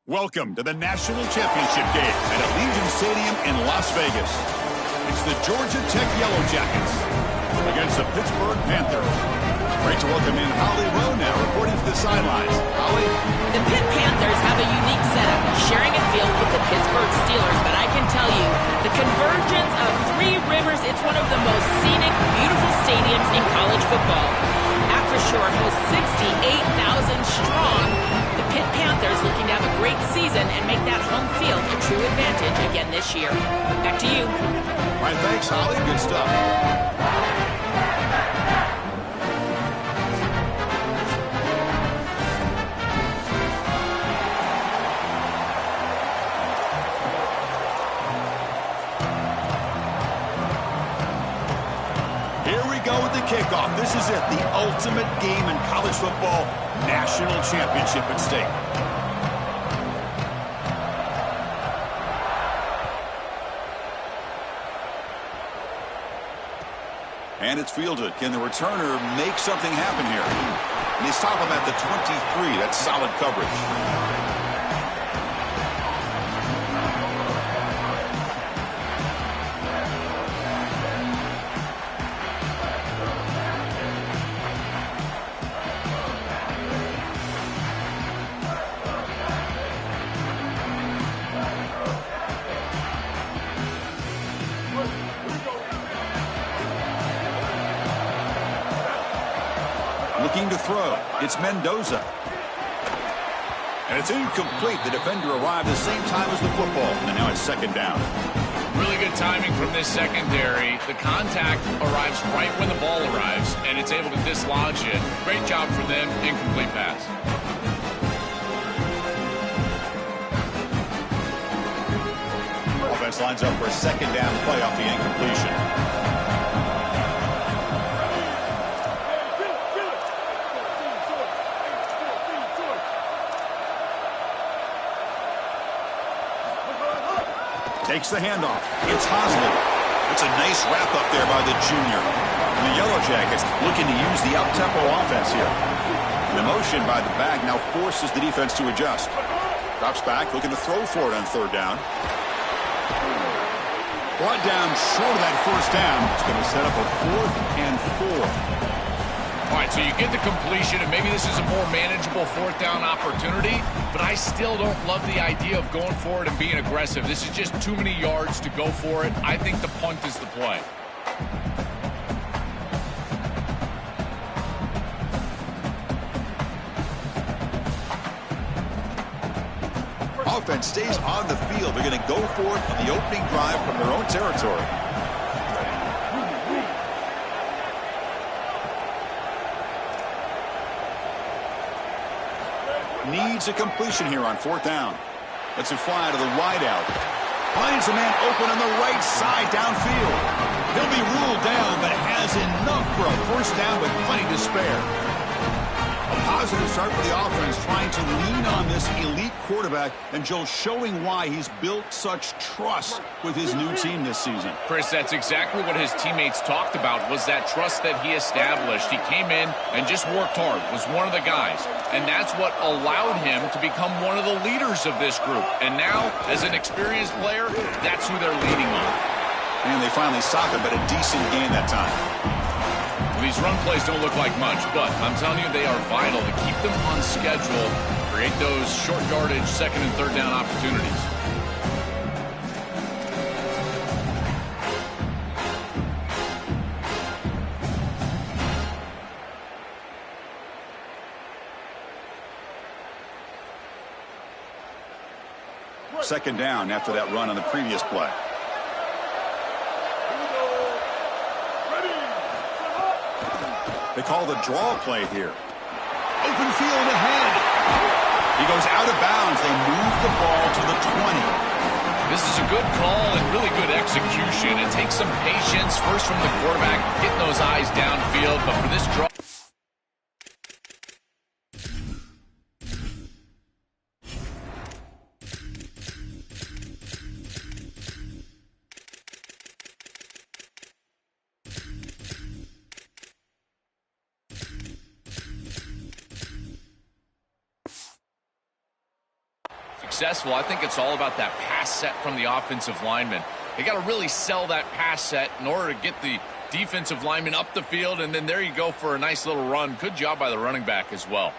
Welcome to the National Championship game at Allegiant Stadium in Las Vegas. It's the Georgia Tech Yellow Jackets against the Pittsburgh Panthers. Great to welcome in Holly Rowe now, reporting to the sidelines. Holly? The Pitt Panthers have a unique setup, sharing a field with the Pittsburgh Steelers, but I can tell you, the convergence of Three Rivers, it's one of the most scenic, beautiful stadiums in college football. After Shore hosts 68,000 strong, the Pitt Panthers looking to have a great season and make that home field a true advantage again this year. Back to you. All right, thanks, Holly. Good stuff. Here we go with the kickoff. This is it, the ultimate game in college football, national championship at stake. And it's fielded. Can the returner make something happen here? And they stop him at the 23. That's solid coverage. Looking to throw. It's Mendoza. And it's incomplete. The defender arrived at the same time as the football. And now it's second down. Really good timing from this secondary. The contact arrives right when the ball arrives, and it's able to dislodge it. Great job for them. Incomplete pass. Offense lines up for a second down play off the incompletion. Takes the handoff. It's Hosley. It's a nice wrap up there by the junior. The Yellow Jackets looking to use the up-tempo offense here. The motion by the back now forces the defense to adjust. Drops back, looking to throw for it on third down. Brought down short of that first down. It's going to set up a 4th and 4. All right, so you get the completion, and maybe this is a more manageable fourth down opportunity, but I still don't love the idea of going for it and being aggressive. This is just too many yards to go for it. I think the punt is the play. Offense stays on the field. They're going to go for it on the opening drive from their own territory. Needs a completion here on fourth down. Lets it fly to the wideout. Finds a man open on the right side downfield. He'll be ruled down, but has enough for a first down with plenty to spare. A positive start for the offense, trying to lean on this elite quarterback, and Joe showing why he's built such trust with his new team this season. Chris, that's exactly what his teammates talked about, was that trust that he established. He came in and just worked hard, was one of the guys, and that's what allowed him to become one of the leaders of this group. And now, as an experienced player, that's who they're leaning on. And they finally stop him, but a decent game that time. These run plays don't look like much, but I'm telling you, they are vital to keep them on schedule, create those short yardage second and third down opportunities. Second down after that run on the previous play. They call the draw play here. Open field ahead. He goes out of bounds. They move the ball to the 20. This is a good call and really good execution. It takes some patience, first from the quarterback, getting those eyes downfield, but for this draw. successful, I think it's all about that pass set from the offensive lineman. They got to really sell that pass set in order to get the defensive lineman up the field, and then there you go for a nice little run. Good job by the running back as well.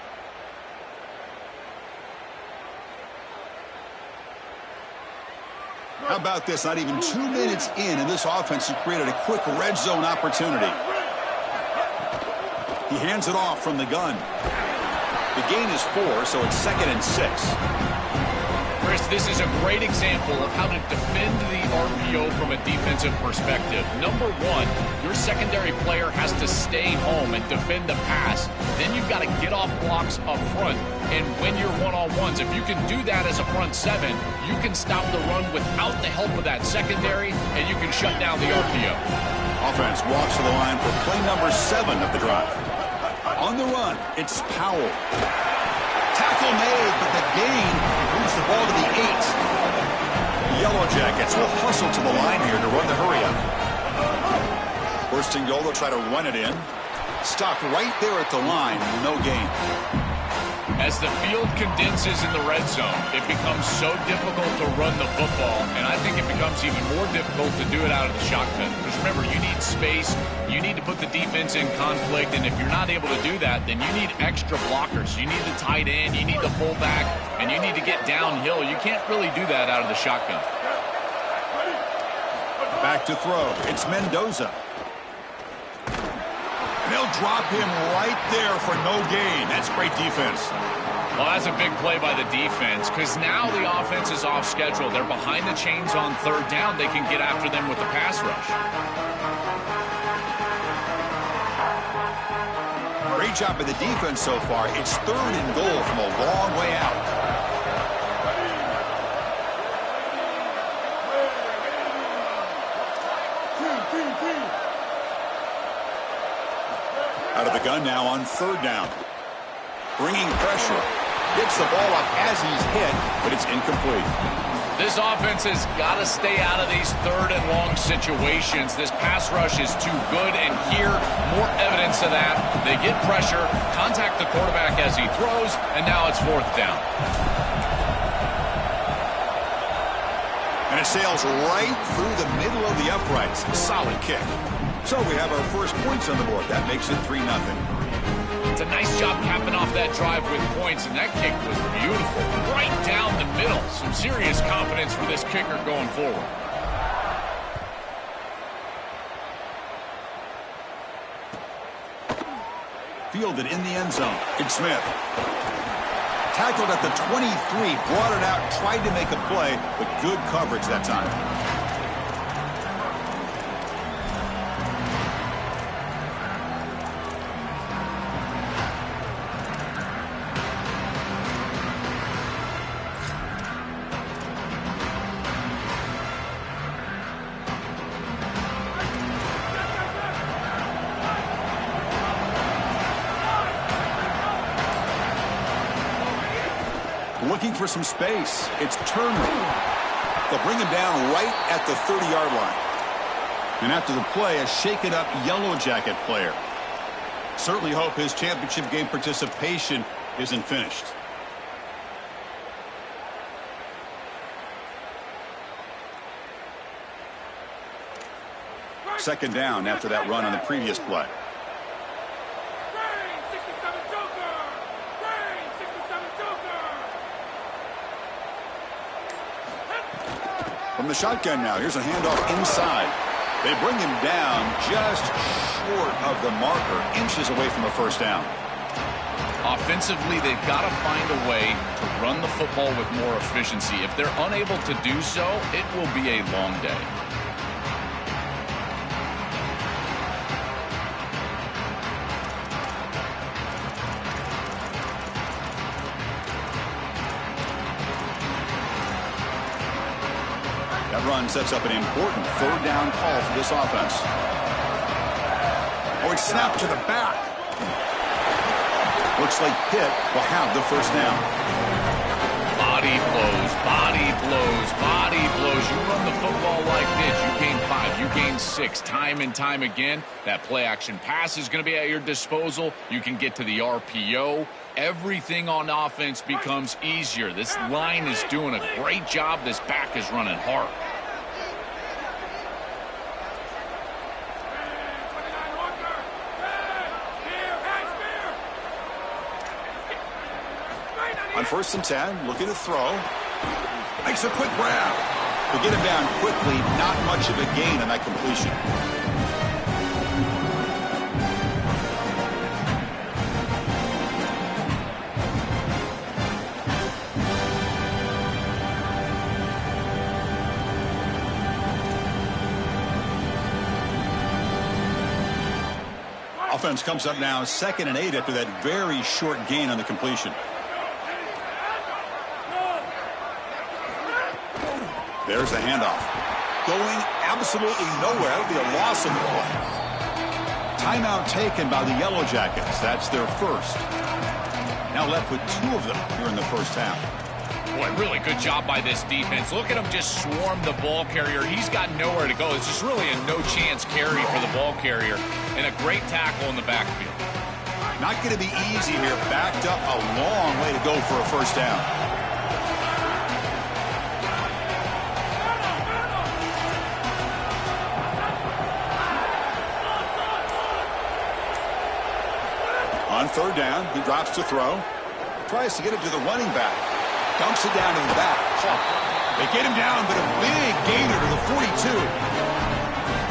How about this? Not even 2 minutes in, and this offense has created a quick red zone opportunity. He hands it off from the gun. The gain is 4, so it's 2nd and 6. Chris, this is a great example of how to defend the RPO from a defensive perspective. Number one, your secondary player has to stay home and defend the pass. Then you've got to get off blocks up front and win your one-on-ones. If you can do that as a front seven, you can stop the run without the help of that secondary, and you can shut down the RPO. Offense walks to the line for play number 7 of the drive. On the run, it's Powell. Tackle made, but the gain moves the ball to the 8. The Yellow Jackets will hustle to the line here to run the hurry-up. First and goal, they'll try to run it in. Stopped right there at the line, no gain. As the field condenses in the red zone, it becomes so difficult to run the football, and I think it becomes even more difficult to do it out of the shotgun. Because remember, you need space, you need to put the defense in conflict, and if you're not able to do that, then you need extra blockers. You need the tight end, you need the fullback, and you need to get downhill. You can't really do that out of the shotgun. Back to throw. It's Mendoza. They'll drop him right there for no gain. That's great defense. Well, that's a big play by the defense because now the offense is off schedule. They're behind the chains on 3rd down. They can get after them with the pass rush. Great job by the defense so far. It's 3rd and goal from a long way out. Out of the gun now on 3rd down. Bringing pressure. Gets the ball up as he's hit, but it's incomplete. This offense has got to stay out of these 3rd and long situations. This pass rush is too good, and here, more evidence of that. They get pressure, contact the quarterback as he throws, and now it's 4th down. And it sails right through the middle of the uprights. Solid kick. So we have our first points on the board. That makes it 3-0. It's a nice job capping off that drive with points, and that kick was beautiful. Right down the middle. Some serious confidence for this kicker going forward. Fielded in the end zone. It's Smith. Tackled at the 23, brought it out, tried to make a play, but good coverage that time. Looking for some space. It's Turner. They'll bring him down right at the 30-yard line. And after the play, a shaken-up Yellow Jacket player. Certainly hope his championship game participation isn't finished. Second down after that run on the previous play. From the shotgun now, here's a handoff inside. They bring him down just short of the marker, inches away from a 1st down. Offensively, they've got to find a way to run the football with more efficiency. If they're unable to do so, it will be a long day. That run sets up an important 3rd down call for this offense. Oh, it's snapped to the back. Looks like Pitt will have the 1st down. Body body blows, body blows, body blows. You run the football like this, you gain 5, you gain 6, time and time again. That play action pass is going to be at your disposal. You can get to the RPO. Everything on offense becomes easier. This line is doing a great job. This back is running hard. On 1st and 10, looking to throw. Makes a quick grab. To get him down quickly, not much of a gain on that completion. Offense comes up now 2nd and 8 after that very short gain on the completion. There's the handoff. Going absolutely nowhere. That'll be a loss of the ball. Timeout taken by the Yellow Jackets. That's their first. Now left with 2 of them here in the first half. Boy, really good job by this defense. Look at him just swarm the ball carrier. He's got nowhere to go. It's just really a no-chance carry for the ball carrier. And a great tackle in the backfield. Not going to be easy here. Backed up a long way to go for a first down. On 3rd down, he drops to throw. Tries to get it to the running back. Dumps it down to the back. They get him down, but a big gainer to the 42.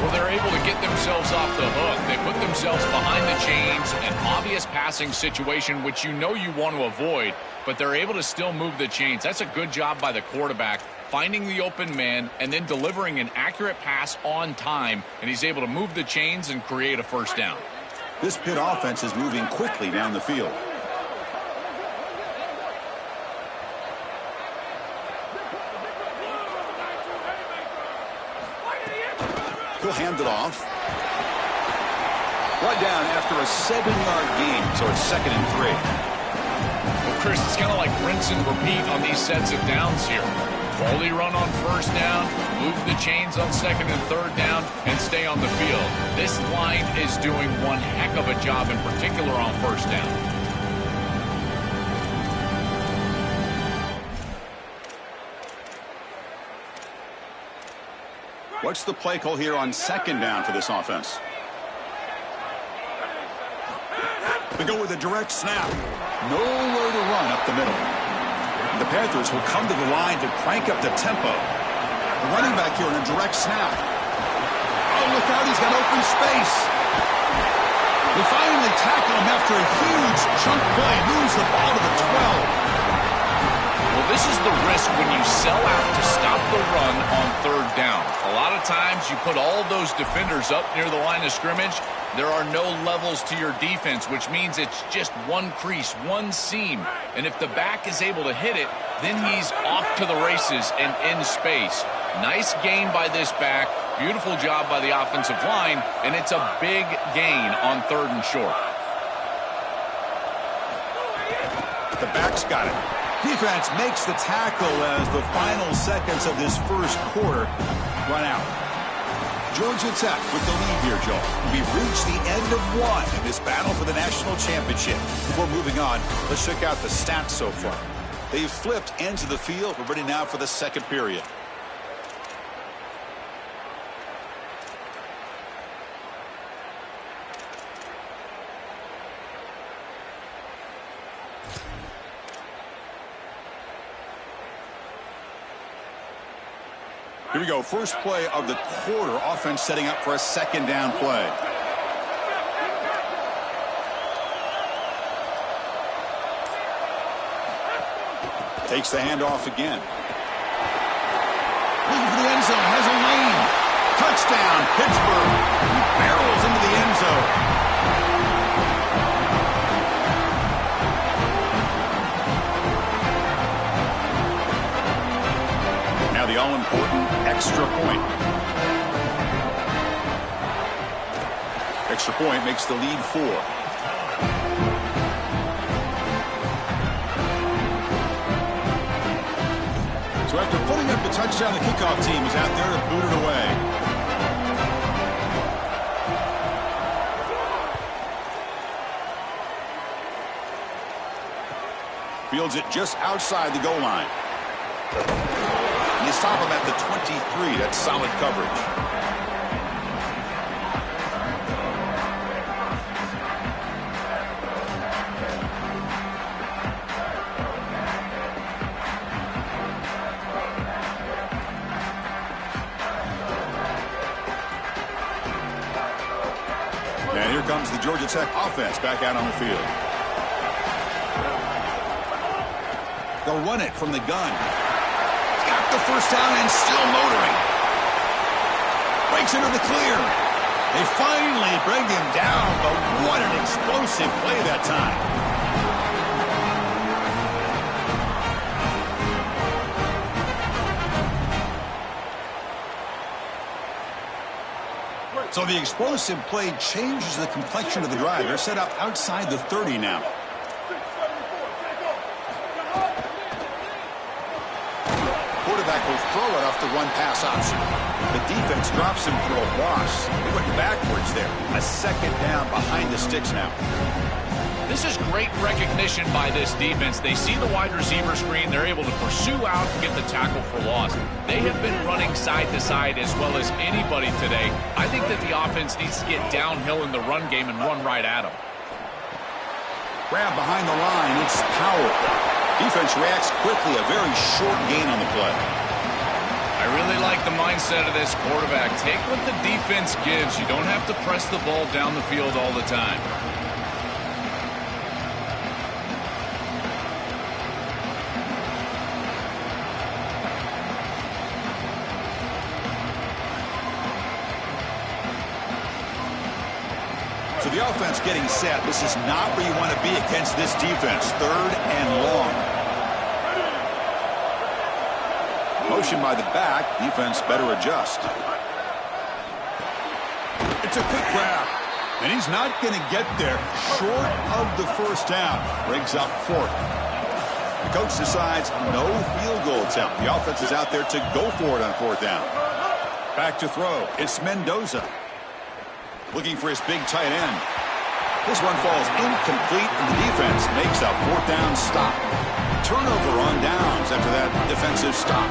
Well, they're able to get themselves off the hook. They put themselves behind the chains, an obvious passing situation, which you know you want to avoid, but they're able to still move the chains. That's a good job by the quarterback, finding the open man and then delivering an accurate pass on time, and he's able to move the chains and create a first down. This Pitt offense is moving quickly down the field. He'll hand it off. Brought down after a 7-yard gain, so it's 2nd and 3. Well, Chris, it's kind of like rinse and repeat on these sets of downs here. Quality run on 1st down, move the chains on 2nd and 3rd down, and stay on the field. This line is doing one heck of a job, in particular on 1st down. What's the play call here on 2nd down for this offense? They go with a direct snap. Nowhere to run up the middle. The Panthers will come to the line to crank up the tempo. The running back here on a direct snap. Oh, look out, he's got open space. They finally tackle him after a huge chunk play. Moves the ball to the 12. Well, this is the risk when you sell out to stop the run on 3rd down. A lot of times you put all those defenders up near the line of scrimmage. There are no levels to your defense, which means it's just one crease, one seam. And if the back is able to hit it, then he's off to the races and in space. Nice gain by this back. Beautiful job by the offensive line. And it's a big gain on 3rd and short. The back's got it. Defense makes the tackle as the final seconds of this first quarter run out. Georgia Tech with the lead here, Joe. We've reached the end of one in this battle for the national championship. Before moving on, let's check out the stats so far. They've flipped ends of the field. We're ready now for the 2nd period. Here we go. First play of the quarter. Offense setting up for a 2nd down play. Takes the handoff again. Looking for the end zone. Has a lane. Touchdown, Pittsburgh. He barrels into the end zone. The all-important extra point. Extra point makes the lead 4. So after putting up the touchdown, the kickoff team is out there to boot it away. Fields it just outside the goal line. You stop him at the 23. That's solid coverage. And here comes the Georgia Tech offense back out on the field. They'll run it from the gun. He's got the first down and still motoring. Breaks into the clear. They finally bring him down, but what an explosive play that time. So the explosive play changes the complexion of the drive. They're set up outside the 30 now. Quarterback will throw it off the run-pass option. The defense drops him for a loss. He went backwards there. A second down behind the sticks now. This is great recognition by this defense. They see the wide receiver screen. They're able to pursue out and get the tackle for loss. They have been running side to side as well as anybody today. I think that the offense needs to get downhill in the run game and run right at them. Grab behind the line. It's Powell. Defense reacts quickly. A very short gain on the play. I really like the mindset of this quarterback. Take what the defense gives. You don't have to press the ball down the field all the time. So the offense getting set. This is not where you want to be against this defense. Third and long. Motion by the back. Defense better adjust. It's a quick grab. And he's not going to get there short of the first down. Brings up fourth. The coach decides no field goal attempt. The offense is out there to go for it on fourth down. Back to throw. It's Mendoza. Looking for his big tight end. This one falls incomplete, and the defense makes a fourth down stop. Turnover on downs after that defensive stop.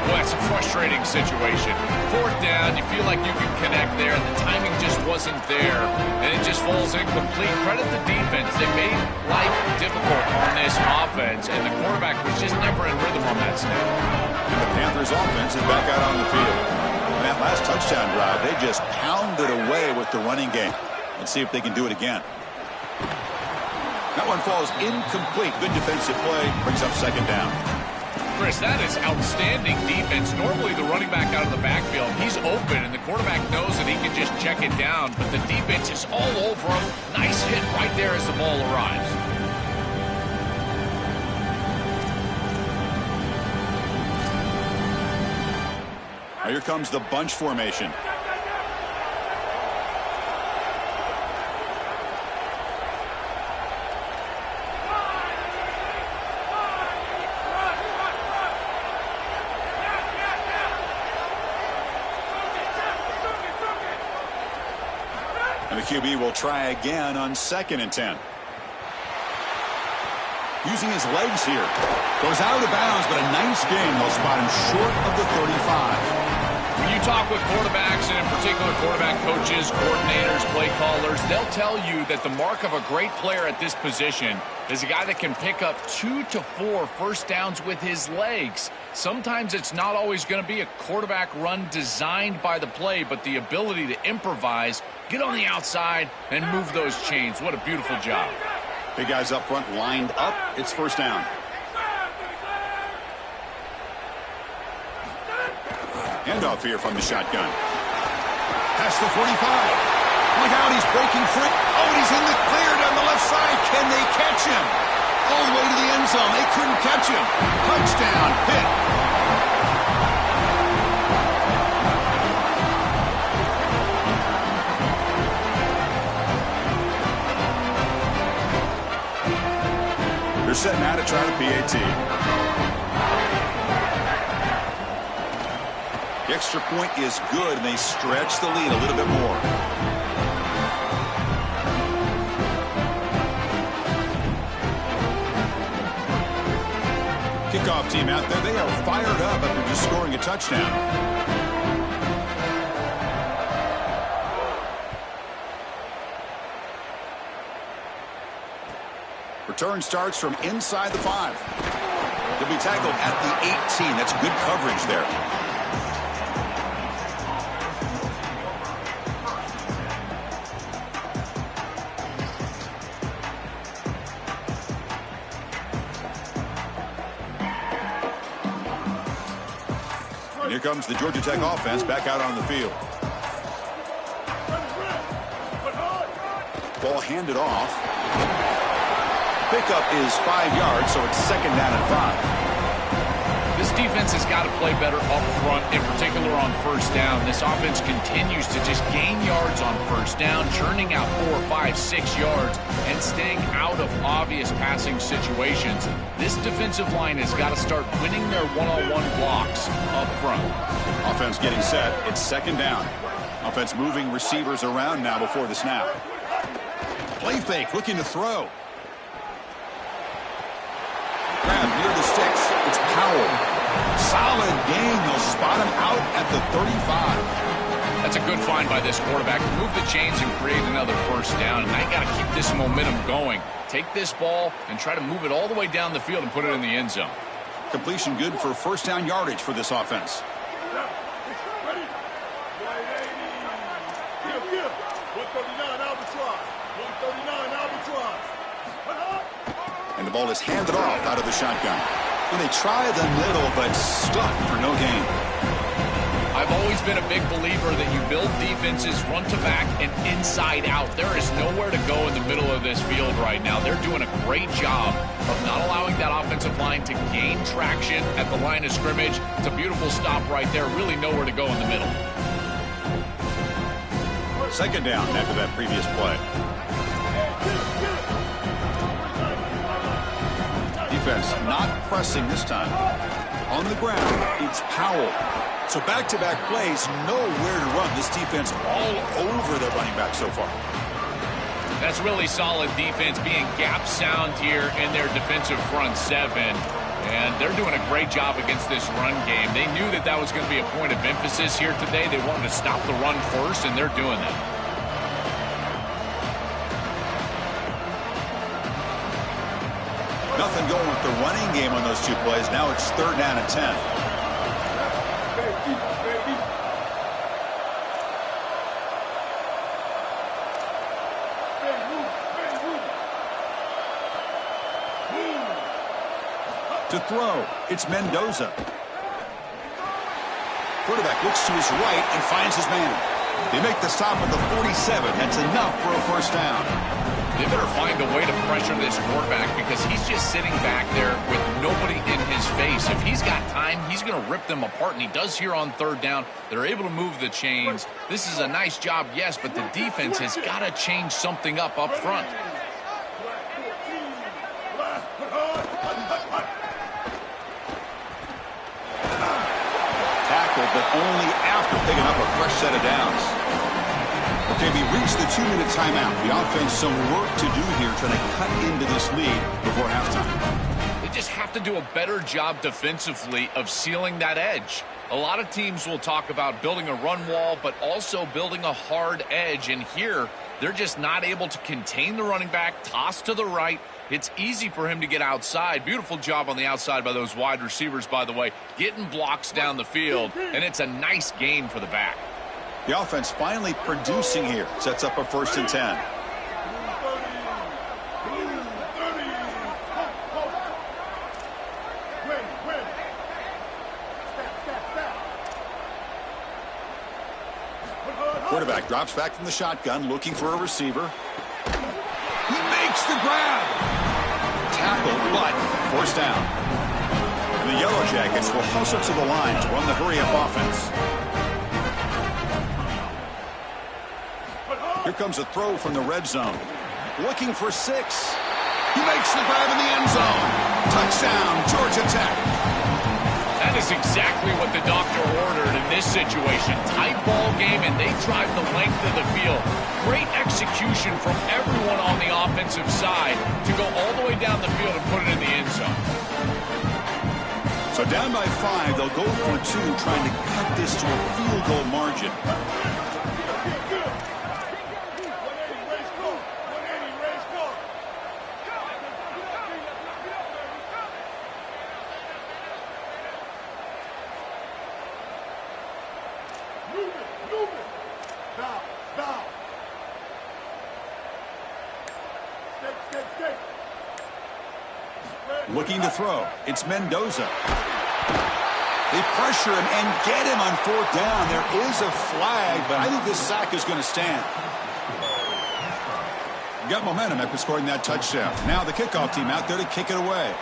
Well, that's a frustrating situation. Fourth down, you feel like you can connect there, and the timing just wasn't there, and it just falls incomplete. Credit the defense. They made life difficult on this offense, and the quarterback was just never in rhythm on that snap. And the Panthers offense is back out on the field. And that last touchdown drive, they just pounded away with the running game. Let's see if they can do it again. That one falls incomplete. Good defensive play. Brings up second down. Chris, that is outstanding defense. Normally the running back out of the backfield, he's open, and the quarterback knows that he can just check it down, but the defense is all over him. Nice hit right there as the ball arrives. Now here comes the bunch formation. And the QB will try again on 2nd and 10. Using his legs here. Goes out of bounds, but a nice game. They'll spot him short of the 35. When you talk with quarterbacks, and in particular quarterback coaches, coordinators, play callers, they'll tell you that the mark of a great player at this position is a guy that can pick up 2 to 4 first downs with his legs. Sometimes it's not always going to be a quarterback run designed by the play, but the ability to improvise, get on the outside, and move those chains. What a beautiful job. Big guys up front lined up. It's first down. Handoff here from the shotgun. Past the 45. Look out, he's breaking free. Oh, and he's in the clear down the left side. Can they catch him? All the way to the end zone. They couldn't catch him. Touchdown, Pitt. They're setting out to try the PAT. The extra point is good, and they stretch the lead a little bit more. Kickoff team out there. They are fired up after just scoring a touchdown. Return starts from inside the 5. They'll be tackled at the 18. That's good coverage there. And here comes the Georgia Tech offense back out on the field. Ball handed off. Pickup is 5 yards, so it's 2nd down and 5. This defense has got to play better up front, in particular on first down. This offense continues to just gain yards on first down, churning out 4, 5, 6 yards, and staying out of obvious passing situations. This defensive line has got to start winning their one-on-one blocks up front. Offense getting set. It's 2nd down. Offense moving receivers around now before the snap. Play fake, looking to throw. Grab near the sticks. It's Powell. Solid gain. They'll spot him out at the 35. That's a good find by this quarterback to move the chains and create another first down. And they got to keep this momentum going. Take this ball and try to move it all the way down the field and put it in the end zone. Completion good for first down yardage for this offense. And the ball is handed off out of the shotgun. And they try the middle, but stuck for no gain. I've always been a big believer that you build defenses front to back and inside out. There is nowhere to go in the middle of this field right now. They're doing a great job of not allowing that offensive line to gain traction at the line of scrimmage. It's a beautiful stop right there. Really nowhere to go in the middle. 2nd down after that previous play. Defense not pressing this time. On the ground, it's Powell. So back-to-back plays, nowhere to run. This defense all over the running back so far. That's really solid defense, being gap sound here in their defensive front 7. And they're doing a great job against this run game. They knew that that was going to be a point of emphasis here today. They wanted to stop the run first, and they're doing that. Nothing going with the running game on those 2 plays. Now it's 3rd down and 10. To throw, it's Mendoza. Quarterback looks to his right and finds his man. They make the stop at the 47. That's enough for a first down. They better find a way to pressure this quarterback because he's just sitting back there with nobody in his face. If he's got time, he's going to rip them apart, and he does here on 3rd down. They're able to move the chains. This is a nice job, yes, but the defense has got to change something up front. Tackled, but only after picking up a fresh set of downs. Okay, we reached the 2-minute timeout. The offense some work to do here trying to cut into this lead before halftime. They just have to do a better job defensively of sealing that edge. A lot of teams will talk about building a run wall, but also building a hard edge. And here, they're just not able to contain the running back, toss to the right. It's easy for him to get outside. Beautiful job on the outside by those wide receivers, by the way, getting blocks down the field. And it's a nice gain for the back. The offense finally producing here. Sets up a 1st and 10. Quarterback drops back from the shotgun, looking for a receiver. He makes the grab. Tackle, but forced down. And the Yellow Jackets will hustle to the line to run the hurry-up offense. Here comes a throw from the red zone. Looking for 6. He makes the grab in the end zone. Touchdown, Georgia Tech. That is exactly what the doctor ordered in this situation. Tight ball game, and they drive the length of the field. Great execution from everyone on the offensive side to go all the way down the field and put it in the end zone. So down by 5, they'll go for 2, trying to cut this to a field goal margin. Looking to throw. It's Mendoza. They pressure him and get him on 4th down. There is a flag, but I think this sack is going to stand. Got momentum after scoring that touchdown. Now the kickoff team out there to kick it away.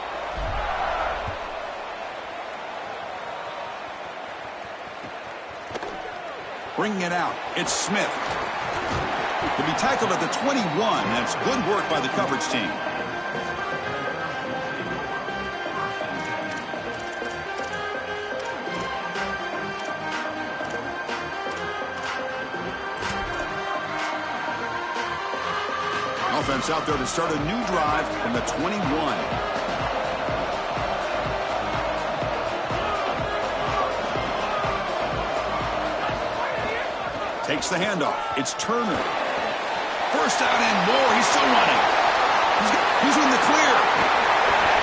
Bringing it out. It's Smith. He'll be tackled at the 21. That's good work by the coverage team. Offense out there to start a new drive from the 21. Takes the handoff. It's Turner. First out and more. He's still running. He's in the clear.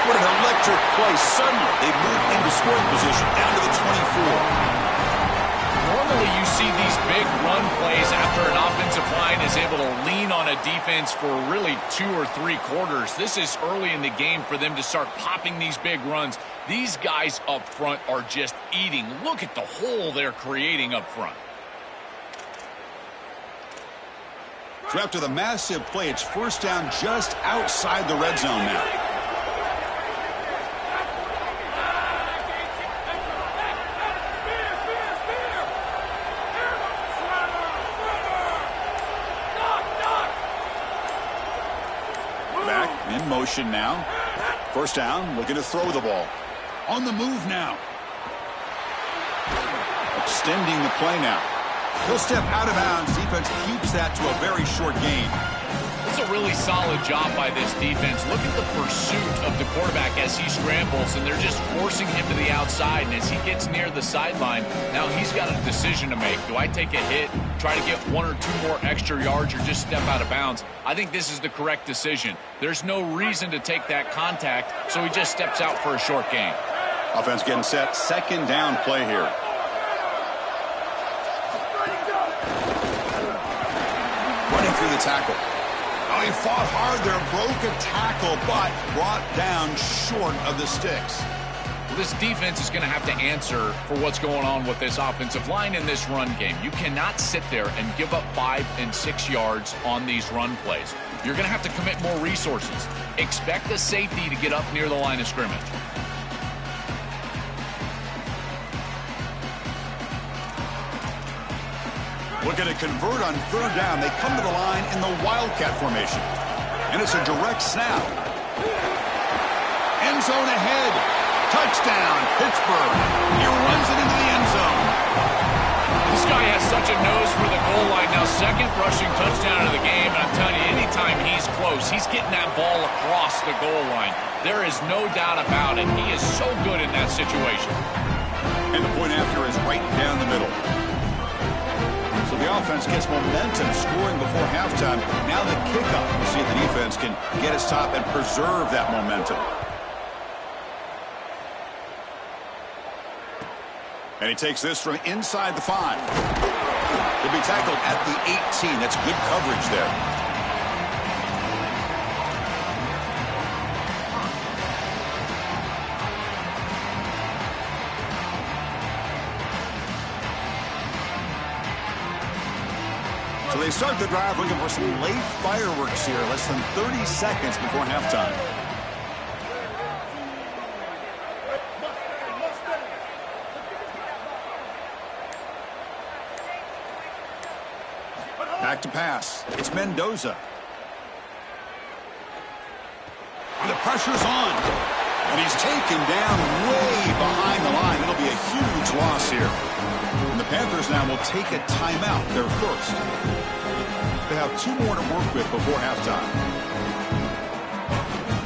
What an electric play. Suddenly, they move into scoring position down to the 24. Normally you see these big run plays after an offensive line is able to lean on a defense for really 2 or 3 quarters. This is early in the game for them to start popping these big runs. These guys up front are just eating. Look at the hole they're creating up front. So after the massive play, it's first down just outside the red zone now. Back in motion now. First down, looking to throw the ball. On the move now. Extending the play now. He'll step out of bounds. Defense keeps that to a very short gain. It's a really solid job by this defense. Look at the pursuit of the quarterback as he scrambles, and they're just forcing him to the outside. And as he gets near the sideline, now he's got a decision to make. Do I take a hit, try to get 1 or 2 more extra yards, or just step out of bounds? I think this is the correct decision. There's no reason to take that contact, so he just steps out for a short gain. Offense getting set. Second down play here. Running through the tackle. Oh, he fought hard there, broke a tackle, but brought down short of the sticks. Well, this defense is going to have to answer for what's going on with this offensive line in this run game. You cannot sit there and give up 5 and 6 yards on these run plays. You're going to have to commit more resources. Expect the safety to get up near the line of scrimmage. Looking to convert on third down. They come to the line in the Wildcat formation. And it's a direct snap. End zone ahead. Touchdown, Pittsburgh. He runs it into the end zone. This guy has such a nose for the goal line. Now, second rushing touchdown of the game. And I'm telling you, anytime he's close, he's getting that ball across the goal line. There is no doubt about it. He is so good in that situation. And the point after is right down the middle. So the offense gets momentum, scoring before halftime. Now the kickoff. We'll see if the defense can get its top and preserve that momentum. And he takes this from inside the 5. He'll be tackled at the 18. That's good coverage there. So they start the drive looking for some late fireworks here, less than 30 seconds before halftime. Back to pass. It's Mendoza. And the pressure's on. And he's taken down way behind the line. It'll be a huge loss here. And the Panthers now will take a timeout, their first. They have 2 more to work with before halftime.